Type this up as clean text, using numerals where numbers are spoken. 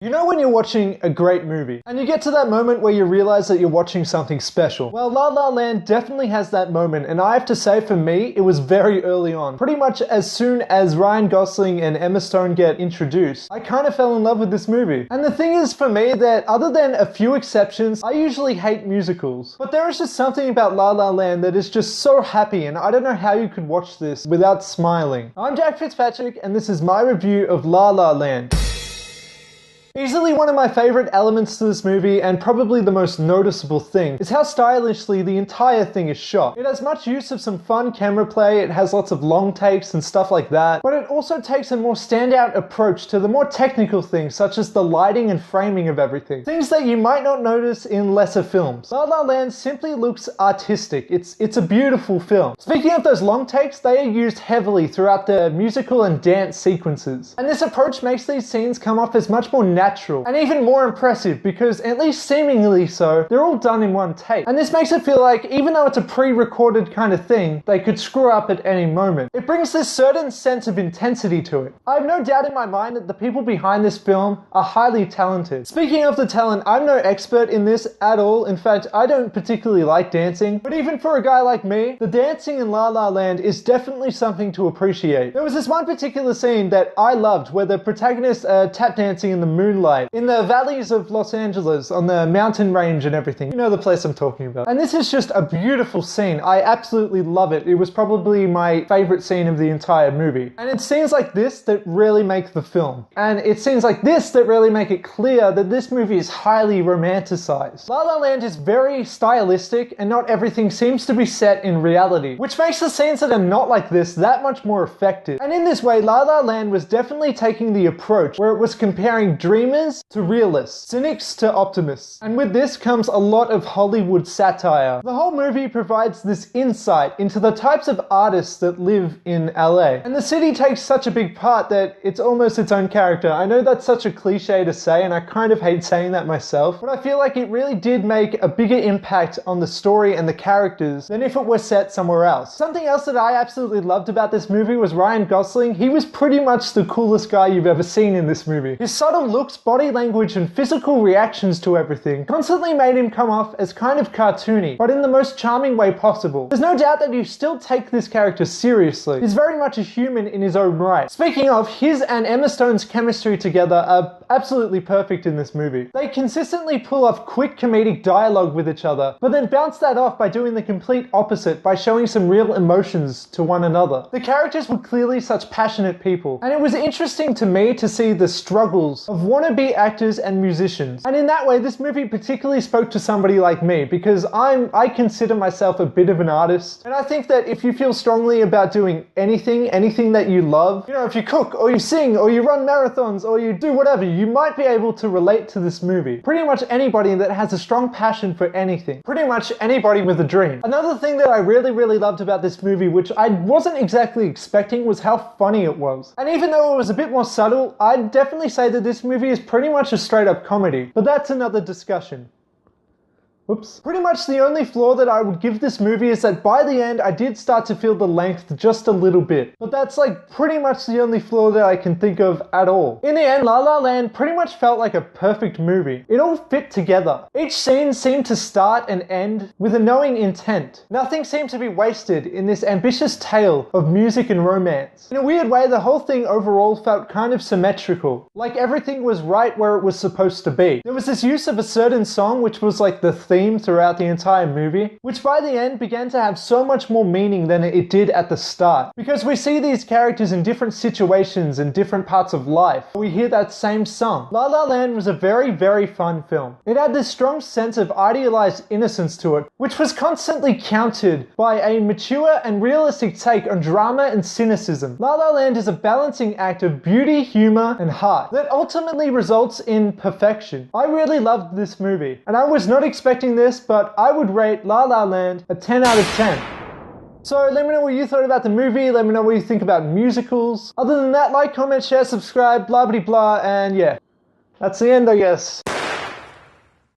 You know when you're watching a great movie, and you get to that moment where you realize that you're watching something special? Well, La La Land definitely has that moment, and I have to say for me, it was very early on. Pretty much as soon as Ryan Gosling and Emma Stone get introduced, I kind of fell in love with this movie. And the thing is for me that other than a few exceptions, I usually hate musicals. But there is just something about La La Land that is just so happy, and I don't know how you could watch this without smiling. I'm Jack Fitzpatrick, and this is my review of La La Land. Easily one of my favorite elements to this movie, and probably the most noticeable thing, is how stylishly the entire thing is shot. It has much use of some fun camera play, it has lots of long takes and stuff like that, but it also takes a more standout approach to the more technical things, such as the lighting and framing of everything. Things that you might not notice in lesser films. La La Land simply looks artistic. It's a beautiful film. Speaking of those long takes, they are used heavily throughout the musical and dance sequences. And this approach makes these scenes come off as much more natural and even more impressive because, at least seemingly so, they're all done in one take. And this makes it feel like, even though it's a pre-recorded kind of thing, they could screw up at any moment. It brings this certain sense of intensity to it. I have no doubt in my mind that the people behind this film are highly talented. Speaking of the talent, I'm no expert in this at all. In fact, I don't particularly like dancing, but even for a guy like me, the dancing in La La Land is definitely something to appreciate. There was this one particular scene that I loved where the protagonists are tap dancing in the moonlight in the valleys of Los Angeles on the mountain range and everything. You know the place I'm talking about. And this is just a beautiful scene. I absolutely love it. It was probably my favorite scene of the entire movie. And it's scenes like this that really make the film. And it's scenes like this that really make it clear that this movie is highly romanticized. La La Land is very stylistic, and not everything seems to be set in reality, which makes the scenes that are not like this that much more effective. And in this way, La La Land was definitely taking the approach where it was comparing dreamers to realists, cynics to optimists. And with this comes a lot of Hollywood satire. The whole movie provides this insight into the types of artists that live in LA. And the city takes such a big part that it's almost its own character. I know that's such a cliche to say, and I kind of hate saying that myself, but I feel like it really did make a bigger impact on the story and the characters than if it were set somewhere else. Something else that I absolutely loved about this movie was Ryan Gosling. He was pretty much the coolest guy you've ever seen in this movie. His subtle looks, body language, and physical reactions to everything constantly made him come off as kind of cartoony, but in the most charming way possible. There's no doubt that you still take this character seriously. He's very much a human in his own right. Speaking of, his and Emma Stone's chemistry together are absolutely perfect in this movie. They consistently pull off quick comedic dialogue with each other, but then bounce that off by doing the complete opposite, by showing some real emotions to one another. The characters were clearly such passionate people, and it was interesting to me to see the struggles of wannabe actors and musicians. And in that way, this movie particularly spoke to somebody like me, because I consider myself a bit of an artist, and I think that if you feel strongly about doing anything that you love, you know, if you cook, or you sing, or you run marathons, or you do whatever, you might be able to relate to this movie. Pretty much anybody that has a strong passion for anything. Pretty much anybody with a dream. Another thing that I really loved about this movie, which I wasn't exactly expecting, was how funny it was. And even though it was a bit more subtle, I'd definitely say that this movie is pretty much a straight up comedy. But that's another discussion. Whoops. Pretty much the only flaw that I would give this movie is that by the end I did start to feel the length just a little bit. But that's like pretty much the only flaw that I can think of at all. In the end, La La Land pretty much felt like a perfect movie. It all fit together. Each scene seemed to start and end with a knowing intent. Nothing seemed to be wasted in this ambitious tale of music and romance. In a weird way, the whole thing overall felt kind of symmetrical. Like everything was right where it was supposed to be. There was this use of a certain song which was like the theme throughout the entire movie, which by the end began to have so much more meaning than it did at the start. Because we see these characters in different situations and different parts of life. We hear that same song. La La Land was a very fun film. It had this strong sense of idealized innocence to it, which was constantly countered by a mature and realistic take on drama and cynicism. La La Land is a balancing act of beauty, humor, and heart that ultimately results in perfection. I really loved this movie, and I was not expecting this, but I would rate La La Land a 10 out of 10. So let me know what you thought about the movie, let me know what you think about musicals. Other than that, like, comment, share, subscribe, blah blah blah, and yeah. That's the end, I guess.